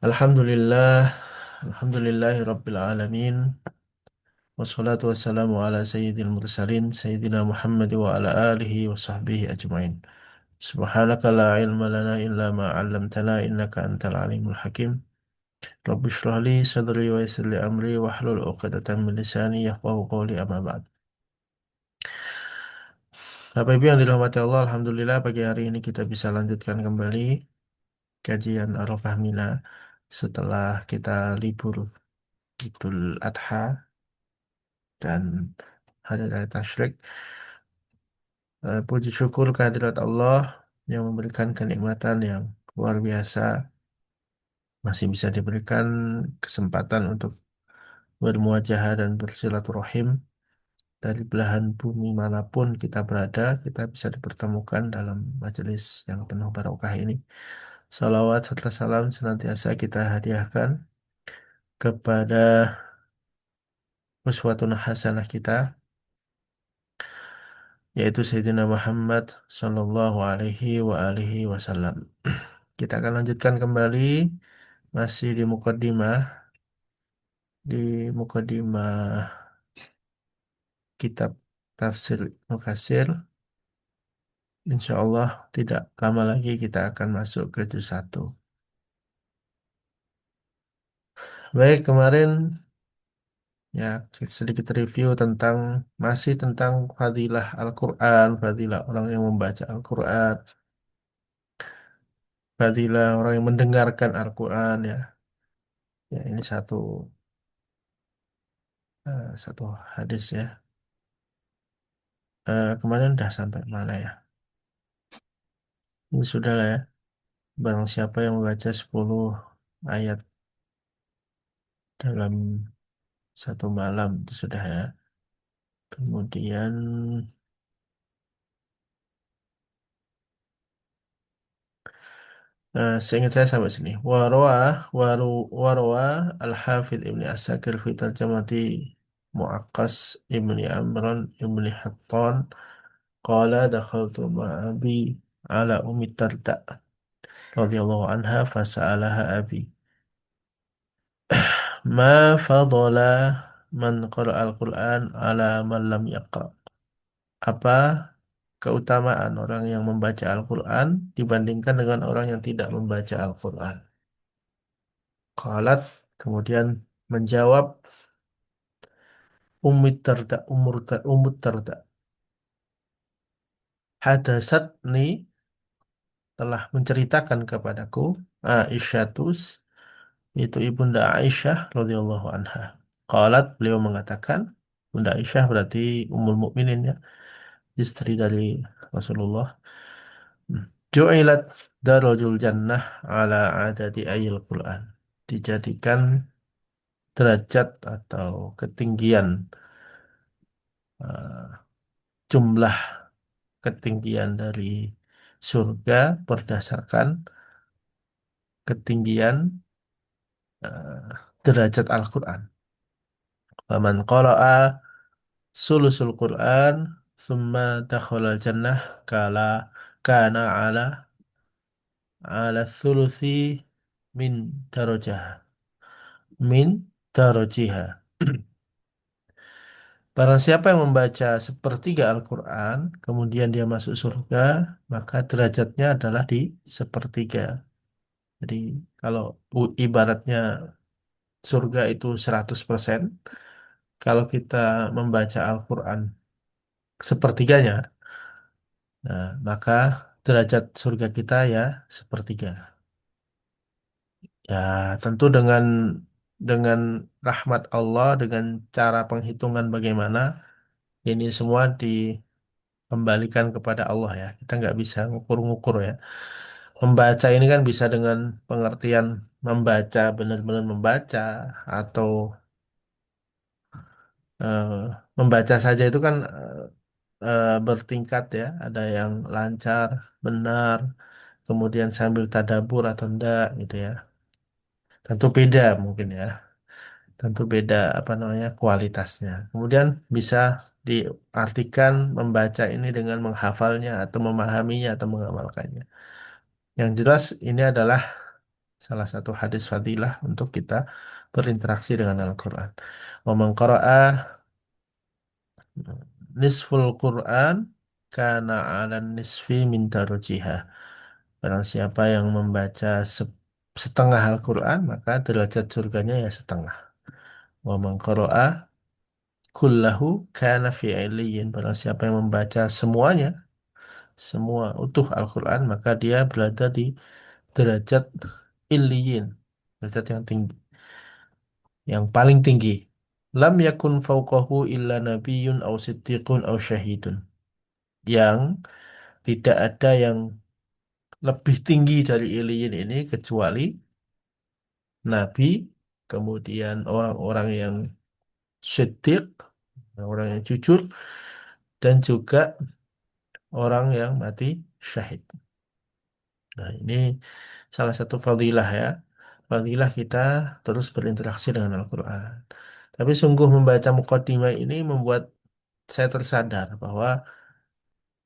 Alhamdulillah, Alhamdulillahi Rabbil Alamin. Wassalatu wassalamu ala sayyidil mursalin, Sayyidina Muhammad wa ala alihi wa sahbihi ajma'in. Subhanaka la ilma lana illa ma 'allamtana innaka antal alimul hakim. Rabbi shrah li sadri wa yassir li amri wa hlul 'uqdatam min lisani yafqahu qawli amma ba'd. Bapak Ibu yang dirahmati Allah, Alhamdulillah pagi hari ini kita bisa lanjutkan kembali kajian Ar-Fahmina setelah kita libur Idul Adha dan Hari Raya Tasyrik. Puji syukur kehadirat Allah yang memberikan kenikmatan yang luar biasa, masih bisa diberikan kesempatan untuk bermuajahah dan bersilaturahim dari belahan bumi manapun kita berada, kita bisa dipertemukan dalam majelis yang penuh barokah ini. Salawat serta salam senantiasa kita hadiahkan kepada uswatun hasanah kita, yaitu Sayyidina Muhammad Sallallahu Alaihi wa alihi Wasallam. Kita akan lanjutkan kembali masih di mukadimah kitab tafsir Mukatsir. Insya Allah tidak lama lagi kita akan masuk ke juz 1. Baik, kemarin ya sedikit review tentang fadilah Al-Quran, fadilah orang yang membaca Al-Quran, fadilah orang yang mendengarkan Al-Quran ya. Ya, ini satu hadis ya. Kemarin udah sampai mana ya? Ini sudah lah ya. Barang siapa yang membaca 10 ayat dalam satu malam itu sudah ya. Kemudian seingat saya sampai sini. Warwa Al-Hafidh Ibni As-Sakir fi tarjamati Mu'aqqas Ibni Amran Ibni Hattan qala dakhaltu ma'abi ala Ummi Darda radhiyallahu anha fasa'alaha abi ma fadala man qara'a al-Qur'an ala man lam yaqra. Apa keutamaan orang yang membaca Al-Quran dibandingkan dengan orang yang tidak membaca Al-Quran? Qalat, kemudian menjawab Ummut Darda. Hadasatni, telah menceritakan kepadaku, Aisyatus, itu ibunda Aisyah radhiyallahu anha. Qalat, beliau mengatakan, Bunda Aisyah berarti Ummul Mukminin ya, istri dari Rasulullah. Ju'ilat darajul jannah ala adadi ayil Quran. Dijadikan derajat atau ketinggian, eh, jumlah ketinggian dari surga berdasarkan ketinggian eh, derajat Al-Quran. Faman qara'a sulusul Quran summa dakhala jannah kala kana ala thuluthi min darajah min darajiha. Barang siapa yang membaca sepertiga Al-Quran, kemudian dia masuk surga, maka derajatnya adalah di sepertiga. Jadi kalau ibaratnya surga itu 100%, kalau kita membaca Al-Quran sepertiganya, nah, maka derajat surga kita ya sepertiga. Ya, tentu dengan rahmat Allah, dengan cara penghitungan bagaimana, ini semua dikembalikan kepada Allah ya. Kita nggak bisa ngukur-ngukur ya. Membaca ini kan bisa dengan pengertian membaca, benar-benar membaca, atau eh, membaca saja itu kan bertingkat ya. Ada yang lancar, benar, kemudian sambil tadabur atau enggak gitu ya. Tentu beda mungkin ya. Tentu beda apa namanya kualitasnya. Kemudian bisa diartikan membaca ini dengan menghafalnya atau memahaminya atau mengamalkannya. Yang jelas ini adalah salah satu hadis fadilah untuk kita berinteraksi dengan Al-Quran. Wa man qara'a nisful Quran kana 'ala nisfi min darajihah. Barang siapa yang membaca setengah Al-Quran, maka derajat surganya ya setengah. Wa man qara'a kullahu kana fi 'iliyyin. Barang siapa yang membaca semuanya, semua utuh Al-Quran, maka dia berada di derajat illiyin, derajat yang tinggi, yang paling tinggi. Lam yakun fauqahu illa nabiyyun aw siddiqun aw syahidun. Yang tidak ada yang lebih tinggi dari illiyin ini kecuali nabi, kemudian orang-orang yang siddiq, orang yang jujur, dan juga orang yang mati syahid. Nah, ini salah satu fadilah ya. Fadilah kita terus berinteraksi dengan Al-Quran. Tapi sungguh membaca mukaddimah ini membuat saya tersadar bahwa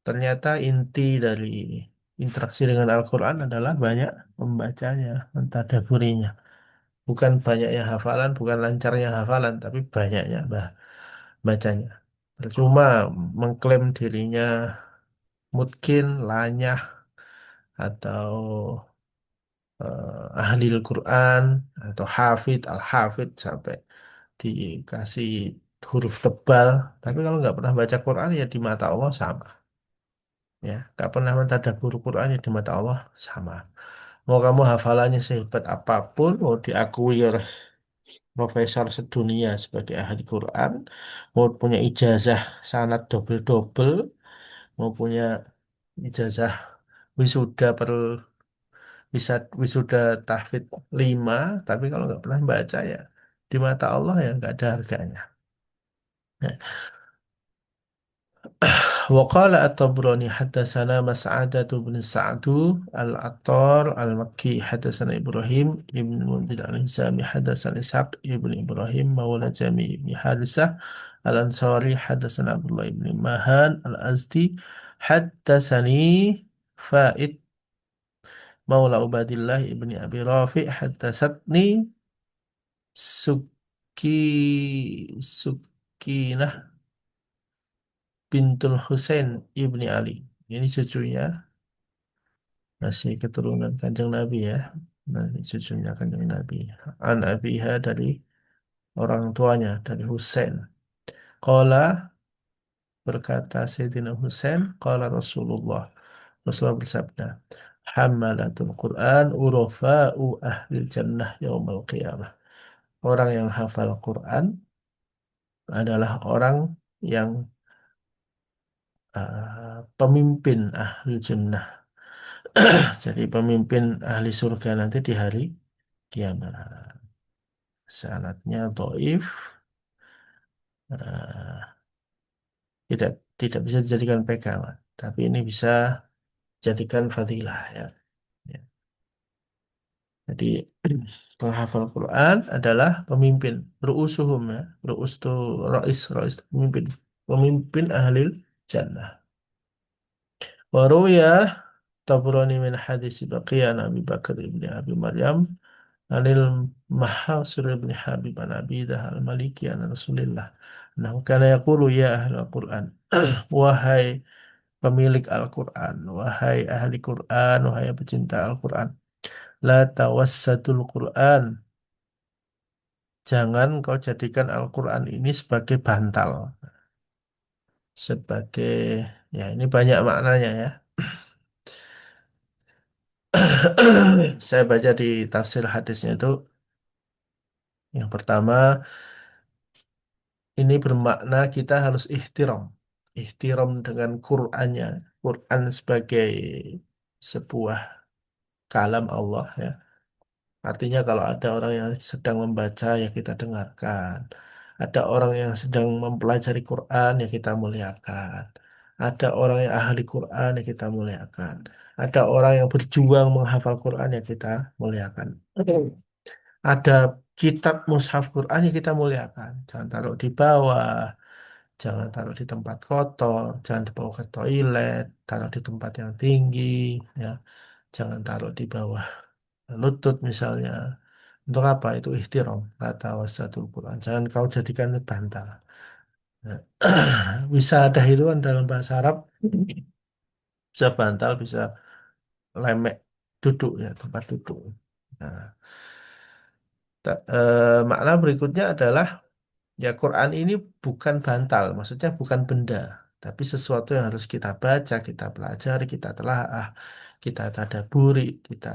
ternyata inti dari interaksi dengan Al-Quran adalah banyak membacanya, mentadaburinya. Bukan banyaknya hafalan, bukan lancarnya hafalan, tapi banyaknya bacanya. Percuma mengklaim dirinya mungkin lanyah atau ahli Al-Quran atau hafid, al-hafid sampai dikasih huruf tebal. Tapi kalau nggak pernah baca Quran ya di mata Allah sama. Ya, nggak pernah mentadabbur Quran ya di mata Allah sama. Mau kamu hafalannya sehebat apapun, mau diakui oleh profesor sedunia sebagai ahli Quran, mau punya ijazah sanad double-double, mau punya ijazah wisuda bisa wisuda tahfidz 5, tapi kalau nggak pernah baca ya di mata Allah ya nggak ada harganya. Ya. وقال الطبراني حدثنا مسعدة بن سعد العطار المكي حدثنا إبراهيم بن المنذر الهزامي حدثنا إسحاق بن إبراهيم مولى جميع بن حارثة الأنصاري حدثنا عبد الله بن مهان الأزدي حدثني فائد مولى عباد الله بن أبي رافع حدثتني سكينة bintul Husain ibni Ali. Ini cucunya, masih keturunan Kanjeng Nabi ya. Nah, ini cucunya Kanjeng Nabi. An Abiha dari orang tuanya, dari Husain. Qala berkata Sayyidina Husain, qala Rasulullah. Rasulullah bersabda, Hammalatul Quran urafa'u ahli jannah yaumal qiyamah. Orang yang hafal Quran adalah orang yang pemimpin ahli jannah. Jadi pemimpin ahli surga nanti di hari kiamat. Sanatnya dhaif, eh, tidak tidak bisa dijadikan pegangan. Tapi ini bisa dijadikan fadilah ya. Ya. Jadi penghafal Quran adalah pemimpin, ru'usuhum ya. Ru'us itu rais itu pemimpin, pemimpin ahli jannah. Waruya Tabrani min hadis Baqiyah Nabi Bakar ibn Abi Maryam Anil Mahasir bin Habib an Abidah al-Maliki an Rasulillah. Nah, karena yaqulu ya ahli Al-Quran. Wahai pemilik Al-Quran. Wahai ahli Quran. Wahai pecinta Al-Quran. La tawassatul Quran. Jangan kau jadikan Al-Quran ini sebagai bantal. Sebagai, ya ini banyak maknanya ya. Saya baca di tafsir hadisnya itu. Yang pertama, ini bermakna kita harus ihtiram. Ihtiram dengan Qur'annya. Quran sebagai sebuah kalam Allah ya. Artinya kalau ada orang yang sedang membaca ya kita dengarkan. Ada orang yang sedang mempelajari Quran ya kita muliakan. Ada orang yang ahli Quran ya kita muliakan. Ada orang yang berjuang menghafal Quran ya kita muliakan. Ada kitab mushaf Quran ya kita muliakan. Jangan taruh di bawah. Jangan taruh di tempat kotor, jangan dibawa ke toilet, taruh di tempat yang tinggi, ya. Jangan taruh di bawah lutut misalnya. Untuk apa? Itu ihtiram. Kata wasatul Quran. Jangan kau jadikan itu bantal. Nah, wisadah itu kan dalam bahasa Arab bisa bantal, bisa lemek duduk ya, tempat duduk. Nah, makna berikutnya adalah ya Quran ini bukan bantal, maksudnya bukan benda, tapi sesuatu yang harus kita baca, kita pelajari, kita telaah, kita tadaburi, kita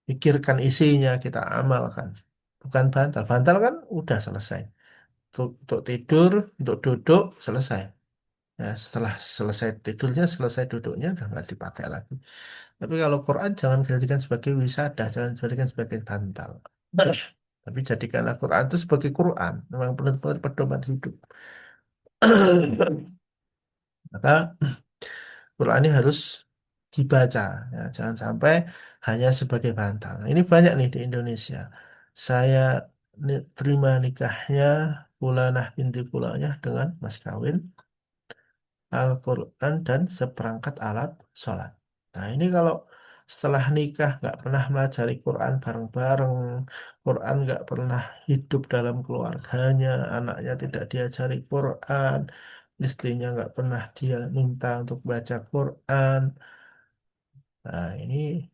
pikirkan isinya, kita amalkan. Bukan bantal. Bantal kan udah selesai. Untuk tidur, untuk duduk, selesai. Ya, setelah selesai tidurnya, selesai duduknya, udah nggak dipakai lagi. Tapi kalau Quran jangan dijadikan sebagai wisada, jangan dijadikan sebagai bantal. Tapi jadikanlah Quran itu sebagai Quran, memang benar-benar pedoman hidup. Maka Quran ini harus dibaca, ya, jangan sampai hanya sebagai bantal. Nah, ini banyak nih di Indonesia. Saya terima nikahnya Fulanah binti Fulanah dengan mas kawin Al-Quran dan seperangkat alat sholat. Nah ini kalau setelah nikah nggak pernah melajari Quran bareng-bareng, Quran nggak pernah hidup dalam keluarganya, anaknya tidak diajari Quran, istrinya nggak pernah dia minta untuk baca Quran. Nah ini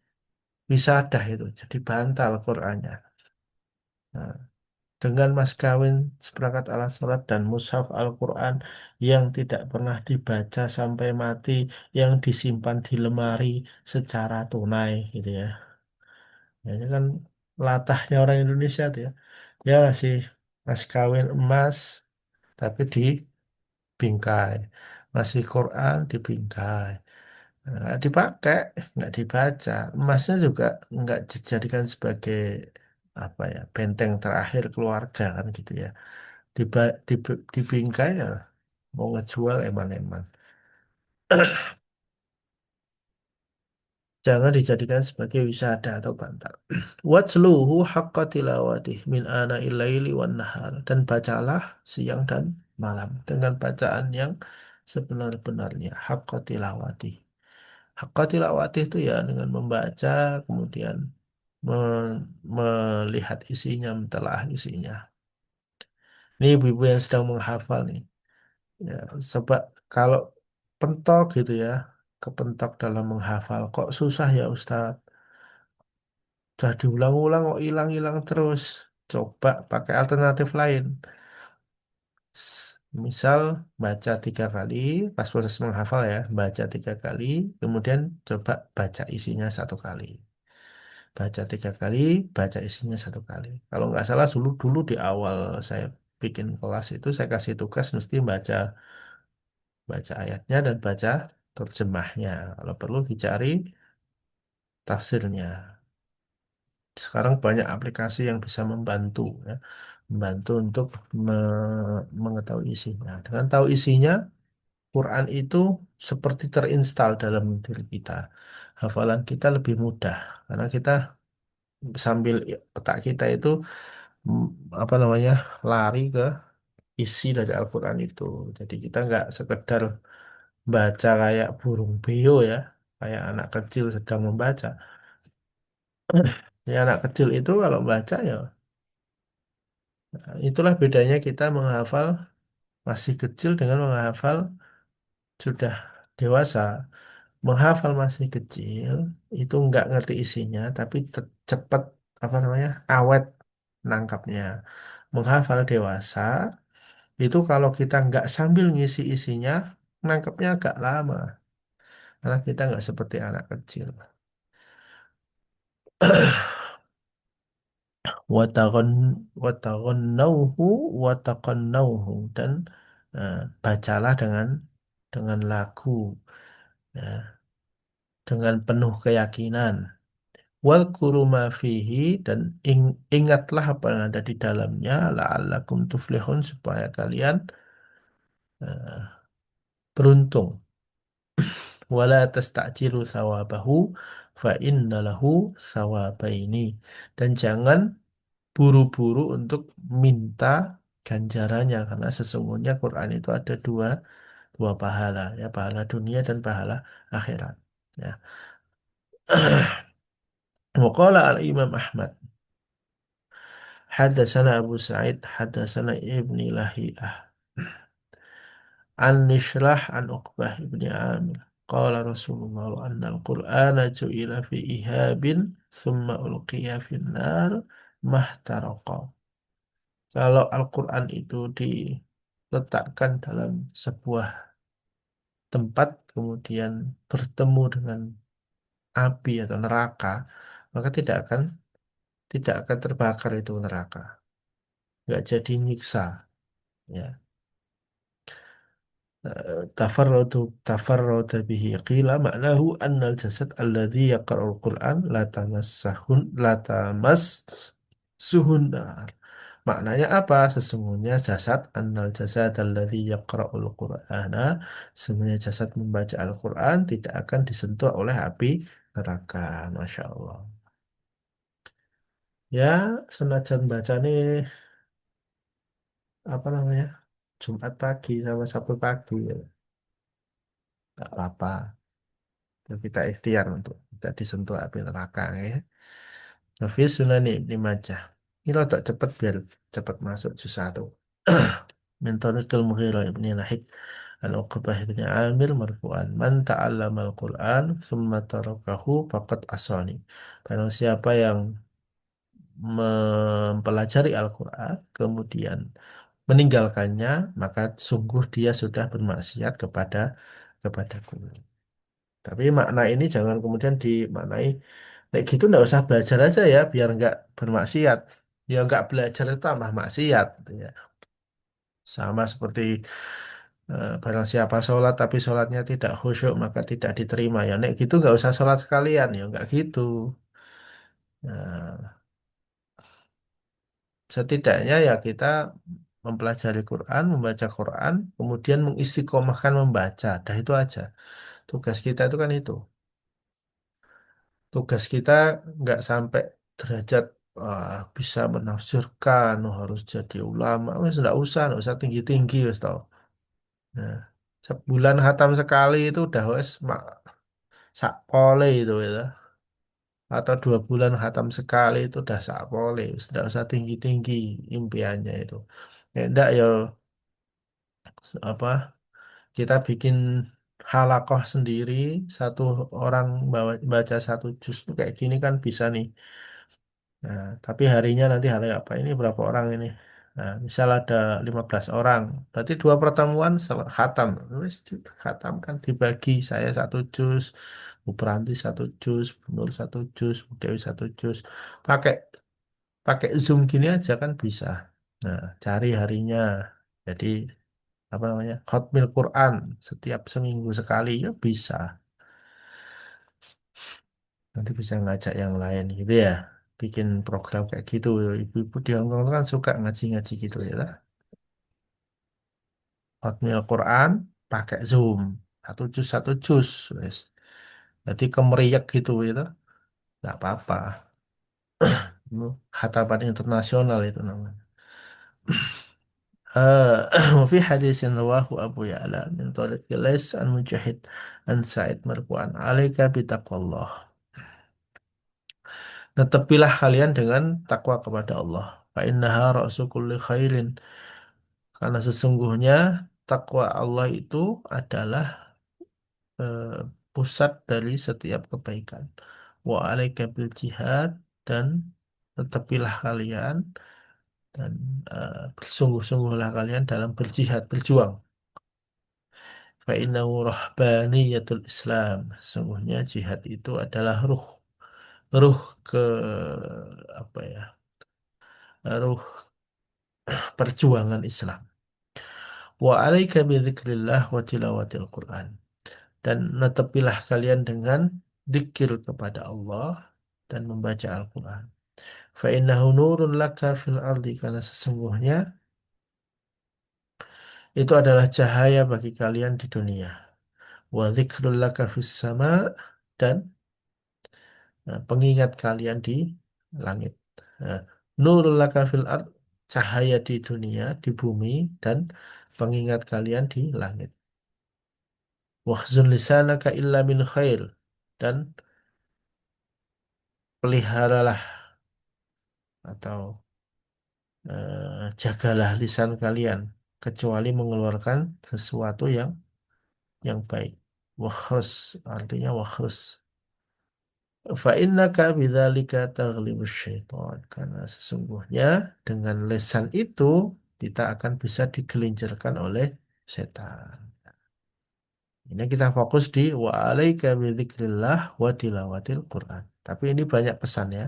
bisa dah itu, jadi bantal Qurannya. Nah, dengan mas kawin seperangkat alat sholat dan mushaf Al-Quran yang tidak pernah dibaca sampai mati, yang disimpan di lemari secara tunai gitu ya. Ya, ini kan latahnya orang Indonesia tuh ya. Ya sih, mas kawin emas tapi dibingkai. Masih Quran dibingkai. Nah, nggak dipakai, nggak dibaca. Emasnya juga nggak dijadikan sebagai apa ya, benteng terakhir keluarga kan gitu ya. Dibingkai ya mau ngejual eman-eman. Jangan dijadikan sebagai wisada atau bantal. Watsluhu haqqa tilawatih min ana ilaili wan nahar. Dan bacalah siang dan malam dengan bacaan yang sebenar-benarnya. Haqqa tilawatih. Haqqa tilawatih itu ya dengan membaca, kemudian melihat isinya, mentelaah isinya. Ini ibu-ibu yang sedang menghafal nih. Ya, sebab kalau pentok gitu ya, kepentok dalam menghafal. Kok susah ya Ustadz? Sudah diulang-ulang kok hilang-hilang terus. Coba pakai alternatif lain. Misal baca 3 kali, pas proses menghafal ya, baca 3 kali, kemudian coba baca isinya 1 kali. Baca 3 kali, baca isinya 1 kali. Kalau nggak salah dulu dulu di awal saya bikin kelas itu saya kasih tugas mesti baca ayatnya dan baca terjemahnya. Kalau perlu dicari tafsirnya. Sekarang banyak aplikasi yang bisa membantu ya, membantu untuk mengetahui isinya. Dengan tahu isinya, Quran itu seperti terinstal dalam diri kita. Hafalan kita lebih mudah karena kita sambil otak kita itu mm, apa namanya lari ke isi dari Al-Quran itu. Jadi kita nggak sekedar baca kayak burung beo ya, kayak anak kecil sedang membaca. Ya, anak kecil itu kalau baca ya itulah bedanya kita menghafal masih kecil dengan menghafal sudah dewasa. Menghafal masih kecil itu nggak ngerti isinya, tapi cepat apa namanya awet nangkapnya. Menghafal dewasa itu kalau kita nggak sambil ngisi isinya, nangkapnya agak lama karena kita nggak seperti anak kecil. Watagon watagonnauhu wataqannauhu dan bacalah dengan lagu ya, dengan penuh keyakinan. Wadhkuru ma fihi dan ingatlah apa yang ada di dalamnya la'allakum tuflihun supaya kalian eh, beruntung. Wala tasta'jilu thawabahu fa inna lahu thawabaini. Dan jangan buru-buru untuk minta ganjarannya karena sesungguhnya Quran itu ada dua pahala ya, pahala dunia dan pahala akhirat ya. وقال الإمام أحمد حدثنا أبو سعيد حدثنا ابن لهيئة عن نشرح عن عقبة بن عامر قال رسول الله أن القرآن جعل في إهاب ثم ألقي في النار ما احترق. Kalau Al-Quran itu diletakkan dalam sebuah tempat, kemudian bertemu dengan api atau neraka, maka tidak akan terbakar itu neraka, nggak jadi nyiksa. Ya, tafarradu tafarrada bihi qila ma'nahu annal jasad alladhi yaqra'ul Qur'an la tamassuhun nar. Maknanya apa? Sesungguhnya jasad annal jasad alladhi yaqra'ul Qur'ana, sesungguhnya jasad membaca Al-Qur'an tidak akan disentuh oleh api neraka. Masya Allah. Ya, senajan baca nih apa namanya? Jumat pagi sama Sabtu pagi ya. Tak apa. Kita ikhtiar untuk tidak disentuh api neraka ya. Hafiz Sunan Ibnu Majah. Ini tak cepat biar cepat masuk juz 1. Min tariqil Mughirah ibn Nahid an Uqbah ibn Amir marfu'an man ta'allama al-Qur'an thumma tarakahu faqad asani. Barang siapa yang mempelajari Al-Quran kemudian meninggalkannya, maka sungguh dia sudah bermaksiat kepadaku. Tapi makna ini jangan kemudian dimaknai kayak gitu, nggak usah belajar aja ya biar nggak bermaksiat. Ya nggak belajar itu tambah maksiat, gitu ya. Sama seperti barang siapa sholat tapi sholatnya tidak khusyuk maka tidak diterima. Ya nek gitu nggak usah sholat sekalian ya nggak gitu. Nah, setidaknya ya kita mempelajari Quran, membaca Quran, kemudian mengistiqomahkan membaca. Dah itu aja. Tugas kita itu kan itu. Tugas kita nggak sampai derajat bisa menafsirkan, harus jadi ulama. Wes nggak usah tinggi-tinggi wes tau. Nah, sebulan khatam sekali itu udah wes sak pole itu ya. Atau 2 bulan khatam sekali itu udah sak pole, wes nggak usah tinggi-tinggi impiannya itu. Ya enggak ya apa kita bikin halakoh sendiri, satu orang baca 1 juz tuh kayak gini kan bisa nih. Nah, tapi harinya nanti hari apa ini berapa orang ini? Nah, misal ada 15 orang, berarti 2 pertemuan khatam. Wes, khatam kan dibagi saya 1 juz, Bu Pranti 1 juz, Bu Nur 1 juz, Bu Dewi 1 juz. Pakai pakai Zoom gini aja kan bisa. Nah, cari harinya. Jadi apa namanya? Khatmil Quran setiap seminggu sekali ya bisa. Nanti bisa ngajak yang lain gitu ya. Bikin program kayak gitu. Ibu-ibu di Hongkong kan suka ngaji-ngaji gitu ya lah. Hotmail Quran pakai Zoom. 1 juz 1 juz. Wes. Jadi kemeriak gitu gitu. Nggak apa-apa. Itu khatapan internasional itu namanya. وفي حديث رواه أبو يعلى من طريق ليس عن مجاهد عن سعيد مرفوعا عليك بتقوى الله. Tetapilah kalian dengan takwa kepada Allah. Fa innaha ra'su kulli khairin. Karena sesungguhnya takwa Allah itu adalah eh, pusat dari setiap kebaikan. Wa alaika bil jihad, dan tetapilah kalian dan bersungguh-sungguhlah kalian dalam berjihad, berjuang. Fa innahu rahbaniyatul Islam. Sungguhnya jihad itu adalah ruh ke apa ya? Ruh perjuangan Islam. Wa alaika bidzikrillah wa tilawatil Quran. Dan netepilah kalian dengan zikir kepada Allah dan membaca Al-Quran. Fa innahu nurun laka fil ardi, karena sesungguhnya itu adalah cahaya bagi kalian di dunia. Wa dzikrul laka fis sama, dan pengingat kalian di langit. Nah, nurul laka fil ard, cahaya di dunia, di bumi, dan pengingat kalian di langit. Wahzun lisanaka illa min khair, dan peliharalah atau jagalah lisan kalian kecuali mengeluarkan sesuatu yang baik. Wakhrus artinya wakhrus. Fa innaka bidzalika taghlibus syaitan. Karena sesungguhnya dengan lisan itu kita akan bisa digelincirkan oleh setan. Ini kita fokus di wa alaika bidzikrillah wa tilawatil Quran. Tapi ini banyak pesan ya.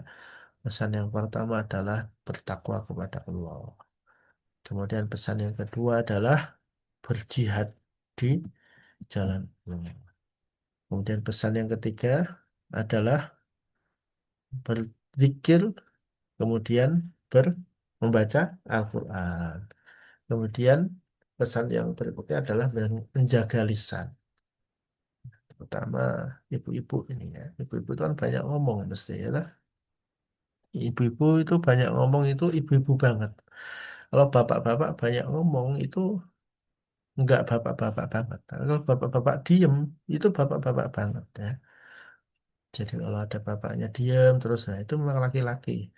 Pesan yang pertama adalah bertakwa kepada Allah. Kemudian pesan yang kedua adalah berjihad di jalan Allah. Kemudian pesan yang ketiga adalah berzikir, kemudian membaca Al-Quran. Kemudian pesan yang berikutnya adalah menjaga lisan. Terutama ibu-ibu ini ya. Ibu-ibu itu kan banyak ngomong mesti ya lah. Ibu-ibu itu banyak ngomong itu ibu-ibu banget. Kalau bapak-bapak banyak ngomong itu enggak bapak-bapak banget. Kalau bapak-bapak diem itu bapak-bapak banget ya. Jadi kalau ada bapaknya diem terus nah itu memang laki-laki.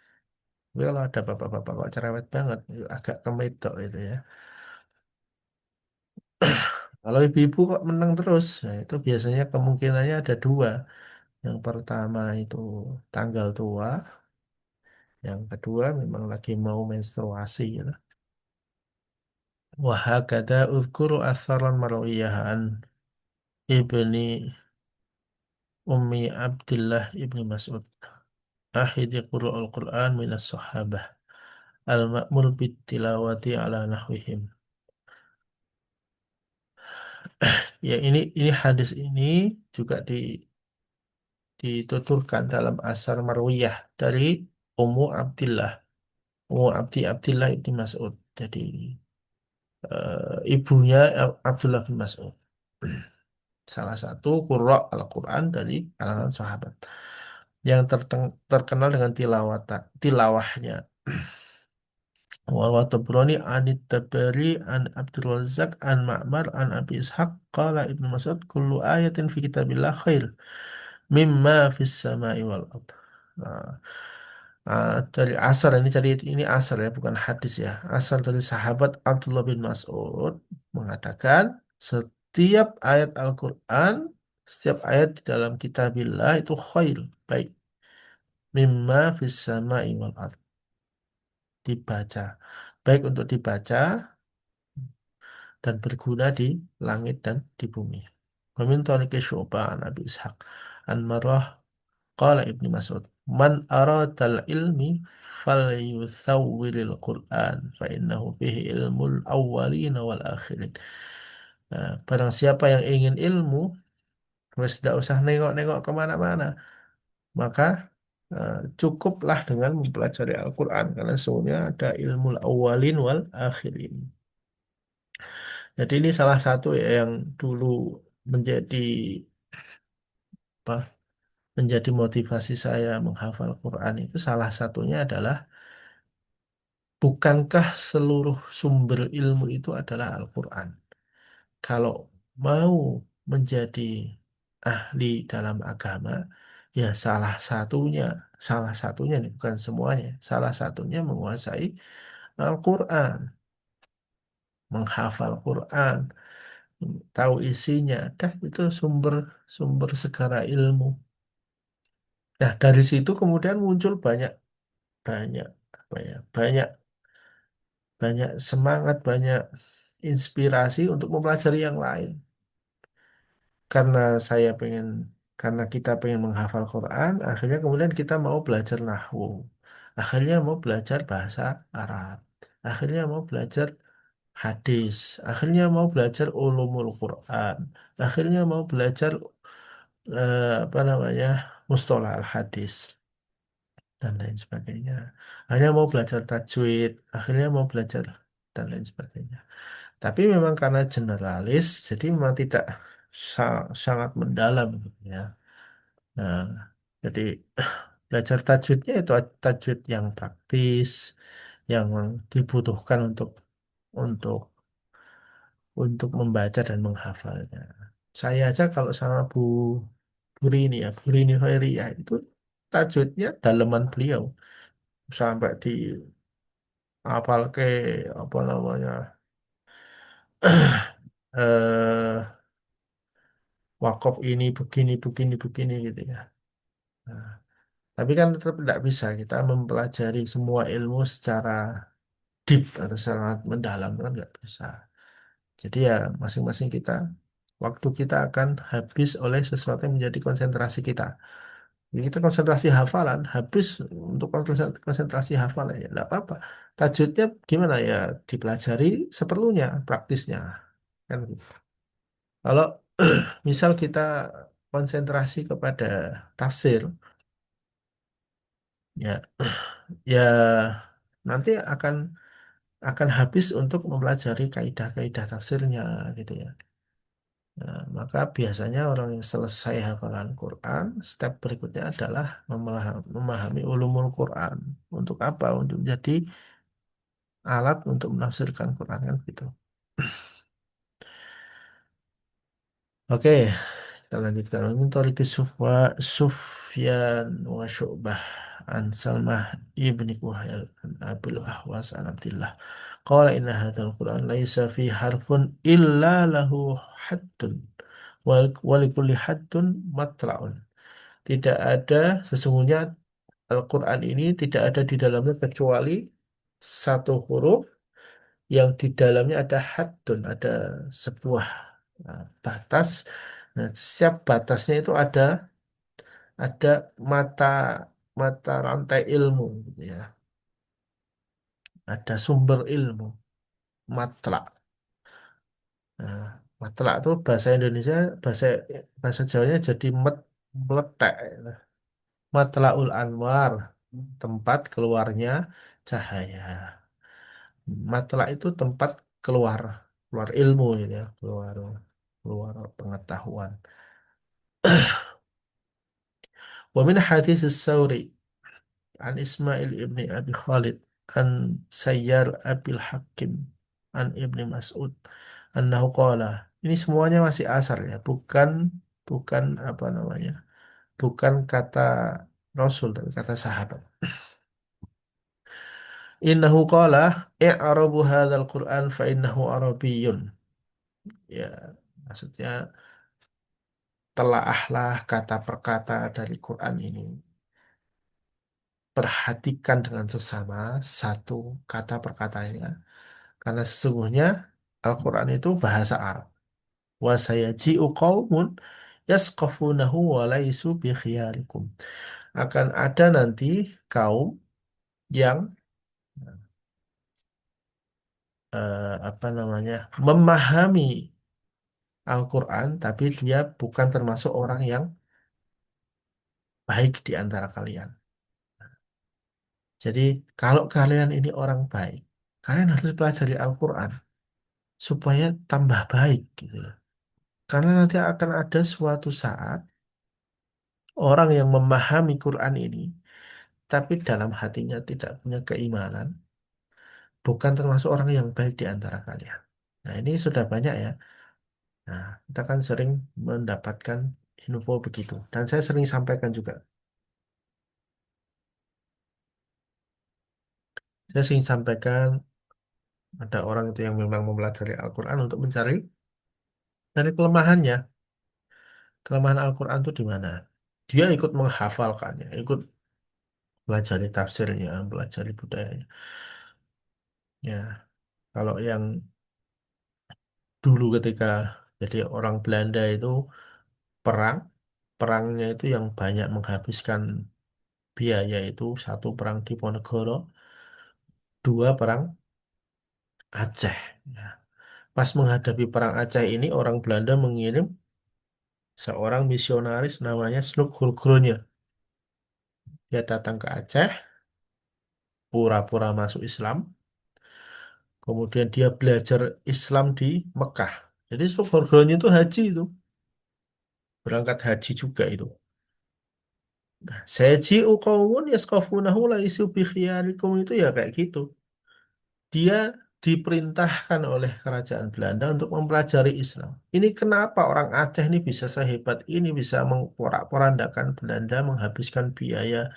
Tapi kalau ada bapak-bapak kok cerewet banget, itu agak kemedok itu ya. Kalau ibu-ibu kok menang terus, nah itu biasanya kemungkinannya ada dua. Yang pertama itu tanggal tua, yang kedua memang lagi mau menstruasi gitu. Wahakada uzkuru atharan marwiyahan ibni Ummi Abdullah ibni Mas'ud. Ahidi Qur'ul Qur'an minas sahabah. Al-ma'mul tilawati ala nahwihim. Ya ini hadis ini juga dituturkan dalam asar marwiyah dari Ummu Abdillah. Ummu Abdillah ibni Mas'ud. Jadi ibunya Abdullah bin Mas'ud. Salah satu qurra Al-Quran dari kalangan sahabat. Yang terkenal dengan tilawahnya. Wa Tabrani an Tabari an Abdul Razak an Ma'mar an Abi Ishaq qala Ibnu Mas'ud kullu ayatin fi kitabillah khair mimma fis sama'i wal ard. Nah, dari asar ini asar ya bukan hadis ya. Asal dari sahabat Abdullah bin Mas'ud mengatakan setiap ayat Al-Qur'an, setiap ayat di dalam kitabillah itu khair, baik mimma fis sama'i wal ard, dibaca. Baik untuk dibaca dan berguna di langit dan di bumi. Wamin tariqi Syu'bah an Abi Ishaq an Marwah qala Ibnu Mas'ud man aradal ilmi falyuthawwiril Qur'an fa innahu fihi ilmul awwalin wal akhirin. Nah, barang siapa yang ingin ilmu, terus tidak usah nengok-nengok kemana-mana, maka cukuplah dengan mempelajari Al-Quran karena sesungguhnya ada ilmu awwalin wal akhirin. Jadi ini salah satu ya yang dulu menjadi apa menjadi motivasi saya menghafal Quran itu salah satunya adalah bukankah seluruh sumber ilmu itu adalah Al-Quran? Kalau mau menjadi ahli dalam agama, ya salah satunya nih bukan semuanya, salah satunya menguasai Al-Quran, menghafal Quran, tahu isinya, dah itu sumber segala ilmu. Nah, dari situ kemudian muncul banyak banyak apa ya banyak banyak semangat, banyak inspirasi untuk mempelajari yang lain. Karena saya pengen, karena kita pengen menghafal Quran, akhirnya kemudian kita mau belajar nahwu, akhirnya mau belajar bahasa Arab, akhirnya mau belajar hadis, akhirnya mau belajar ulumul Quran, akhirnya mau belajar apa namanya mustalah al hadis dan lain sebagainya. Hanya mau belajar tajwid, akhirnya mau belajar dan lain sebagainya. Tapi memang karena generalis, jadi memang tidak sangat mendalam gitu ya. Nah, jadi belajar tajwidnya itu tajwid yang praktis, yang dibutuhkan untuk membaca dan menghafalnya. Saya aja kalau sama Bu Rini ya, Bu Rini Hoiria itu tajwidnya daleman beliau sampai di apal ke apa namanya eh wakaf ini begini begini begini gitu ya. Nah, tapi kan tetap tidak bisa kita mempelajari semua ilmu secara deep atau sangat mendalam kan nggak bisa. Jadi ya masing-masing kita waktu kita akan habis oleh sesuatu yang menjadi konsentrasi kita. Jadi kita konsentrasi hafalan, habis untuk konsentrasi hafalan ya nggak apa-apa. Tajwidnya gimana ya dipelajari seperlunya, praktisnya kan gitu. Kalau misal kita konsentrasi kepada tafsir, ya ya nanti akan habis untuk mempelajari kaidah-kaidah tafsirnya gitu ya. Nah, maka biasanya orang yang selesai hafalan Quran, step berikutnya adalah memahami ulumul Quran. Untuk apa? Untuk jadi alat untuk menafsirkan Quran kan gitu. Oke, kita lanjutkan. Min Tariqi Sufyan wa Syu'bah an Salmah ibni Kuhail an Abil Ahwas an Abdillah. Qala inna hadzal Qur'an laisa fi harfun illa lahu haddun wa likulli haddun matla'un. Tidak ada sesungguhnya Al-Quran ini tidak ada di dalamnya kecuali satu huruf yang di dalamnya ada haddun, ada sebuah batas. Nah, setiap batasnya itu ada mata mata rantai ilmu, gitu ya. Ada sumber ilmu, matlak. Nah, matlak itu bahasa Indonesia, bahasa bahasa Jawanya jadi meletek. Matlaul Anwar, tempat keluarnya cahaya. Matlak itu tempat keluar keluar ilmu gitu ya, keluar keluar pengetahuan. Wa min hadis Sauri an Ismail ibni Abi Khalid an Sayyar Abil Hakim an Ibni Mas'ud annahu qala. Ini semuanya masih asar ya, bukan bukan apa namanya? Bukan kata Rasul tapi kata sahabat. Innahu qala i'rabu hadzal Qur'an fa innahu arabiyyun. Ya, maksudnya telaahlah kata per kata dari Quran ini. Perhatikan dengan sesama satu kata per katanya. Karena sesungguhnya Al-Quran itu bahasa Arab. Wa sayaji'u qaumun yasqafunahu wa laisu bi khiyarikum. Akan ada nanti kaum yang apa namanya memahami Al-Quran, tapi dia bukan termasuk orang yang baik di antara kalian. Jadi, kalau kalian ini orang baik, kalian harus pelajari Al-Quran supaya tambah baik gitu ya. Karena nanti akan ada suatu saat orang yang memahami Quran ini, tapi dalam hatinya tidak punya keimanan, bukan termasuk orang yang baik di antara kalian. Nah, ini sudah banyak ya. Nah, kita kan sering mendapatkan info begitu. Dan saya sering sampaikan juga. Saya sering sampaikan ada orang itu yang memang mempelajari Al-Quran untuk mencari dari kelemahannya. Kelemahan Al-Quran itu di mana? Dia ikut menghafalkannya, ikut pelajari tafsirnya, pelajari budayanya. Ya, kalau yang dulu ketika jadi orang Belanda itu perang, perangnya itu yang banyak menghabiskan biaya itu satu perang Diponegoro, dua perang Aceh. Ya. Pas menghadapi perang Aceh ini orang Belanda mengirim seorang misionaris namanya Snuk Hulgronya. Dia datang ke Aceh, pura-pura masuk Islam, kemudian dia belajar Islam di Mekah. Jadi Snuk Hulgronya itu haji itu, berangkat haji juga itu. Sayaji'u qaumun yaskafunahu laisu bi khiyarikum itu ya kayak gitu. Dia diperintahkan oleh kerajaan Belanda untuk mempelajari Islam. Ini kenapa orang Aceh ini bisa sehebat ini, bisa mengporak-porandakan Belanda, menghabiskan biaya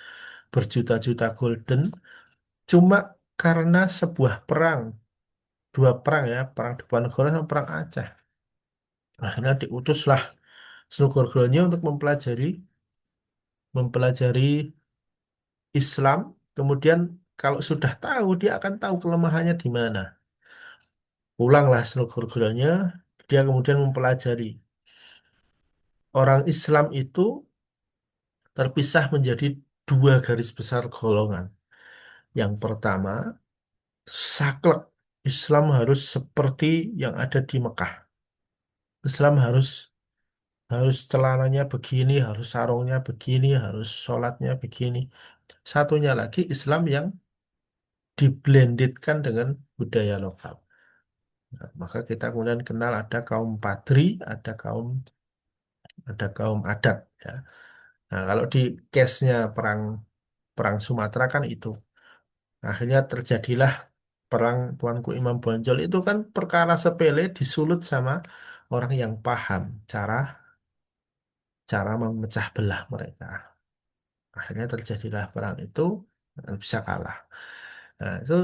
berjuta-juta gulden, cuma karena sebuah perang, dua perang ya, perang Diponegoro sama perang Aceh. Akhirnya diutuslah Snugorgolnya untuk mempelajari Islam. Kemudian kalau sudah tahu, dia akan tahu kelemahannya di mana. Pulanglah Snugorgolnya, dia kemudian mempelajari. Orang Islam itu terpisah menjadi dua garis besar golongan. Yang pertama, saklek. Islam harus seperti yang ada di Mekah. Islam harus harus celananya begini, harus sarungnya begini, harus sholatnya begini. Satunya lagi Islam yang diblendedkan dengan budaya lokal. Nah, maka kita kemudian kenal ada kaum Padri, ada kaum adat. Ya. Nah, kalau di case-nya perang perang Sumatera kan itu. Akhirnya terjadilah perang Tuanku Imam Bonjol itu kan perkara sepele disulut sama orang yang paham cara cara memecah belah mereka. Akhirnya terjadilah perang itu dan bisa kalah. Nah, itu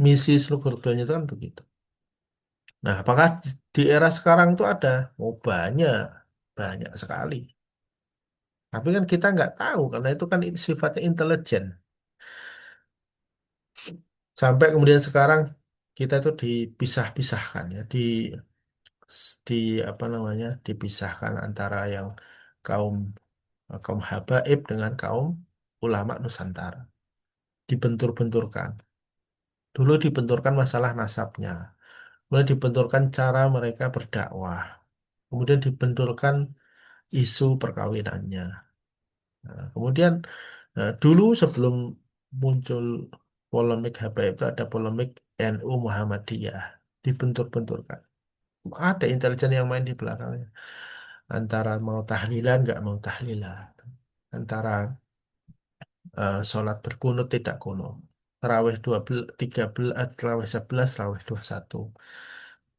misi seluruh dunia itu kan begitu. Nah, apakah di era sekarang itu ada? Oh, banyak, banyak sekali. Tapi kan kita nggak tahu karena itu kan sifatnya intelijen. Sampai kemudian sekarang kita itu dipisah-pisahkan ya, di apa namanya, dipisahkan antara yang kaum kaum habaib dengan kaum ulama Nusantara. Dibentur-benturkan. Dulu dibenturkan masalah nasabnya. Kemudian dibenturkan cara mereka berdakwah. Kemudian dibenturkan isu perkawinannya. Nah, kemudian dulu sebelum muncul polemik HBI itu ada polemik NU Muhammadiyah. Dibentur-benturkan. Ada intelijen yang main di belakangnya. Antara mau tahlilan, nggak mau tahlilan. Antara sholat berkunut, tidak kunut. Tarawih 12, 13, tarawih 11, tarawih 21.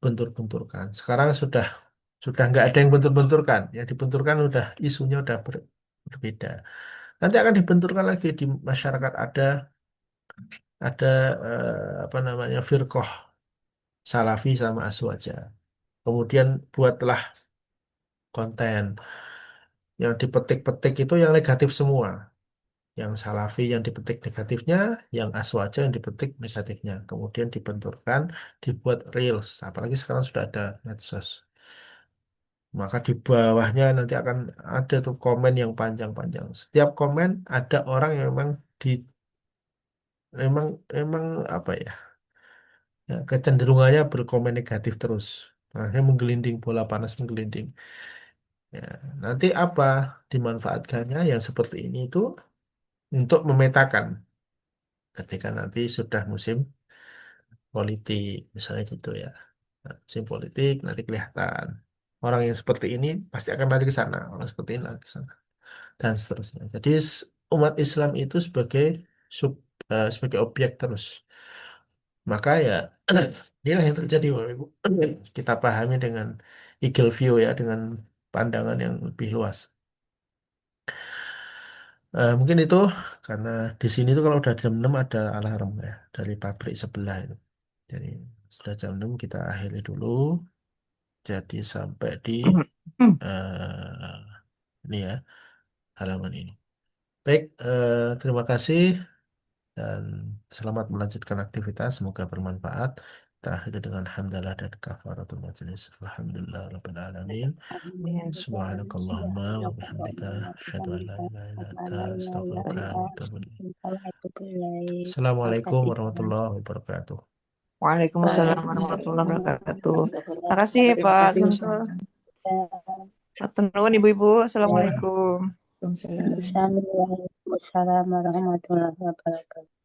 Bentur-benturkan. Sekarang sudah nggak ada yang bentur-benturkan. Yang dibenturkan udah isunya udah berbeda. Nanti akan dibenturkan lagi di masyarakat ada apa namanya firqoh Salafi sama Aswaja. Kemudian buatlah konten yang dipetik-petik itu yang negatif semua. Yang Salafi yang dipetik negatifnya, yang Aswaja yang dipetik negatifnya. Kemudian dibenturkan, dibuat reels. Apalagi sekarang sudah ada medsos. Maka di bawahnya nanti akan ada tuh komen yang panjang-panjang. Setiap komen ada orang yang memang di memang memang apa ya, ya kecenderungannya berkomen negatif terus. Makanya menggelinding bola panas menggelinding. Ya, nanti apa dimanfaatkannya yang seperti ini itu untuk memetakan ketika nanti sudah musim politik misalnya gitu ya. Nah, musim politik nanti kelihatan orang yang seperti ini pasti akan lari ke sana, orang seperti ini lari ke sana dan seterusnya. Jadi umat Islam itu sebagai objek terus. Maka ya inilah yang terjadi Bapak Ibu. Kita pahami dengan eagle view ya, dengan pandangan yang lebih luas. Mungkin itu karena di sini tuh kalau udah jam 6 ada alarm ya dari pabrik sebelah itu. Jadi sudah jam 6 kita akhiri dulu. Jadi sampai di eh, ini ya halaman ini. Baik, terima kasih dan selamat melanjutkan aktivitas. Semoga bermanfaat. Kita akhiri dengan hamdalah dan kafaratul majelis. Alhamdulillah rabbil alamin. Subhanakallahumma wa bihamdika asyhadu an la ilaha illa anta astaghfiruka wa atubu ilaik. Terima Assalamualaikum kasih. warahmatullahi wabarakatuh. Waalaikumsalam warahmatullahi wabarakatuh. Terima kasih Pak Samsul. Matur nuwun Ibu-ibu. Assalamualaikum. Waalaikumsalam warahmatullahi wabarakatuh.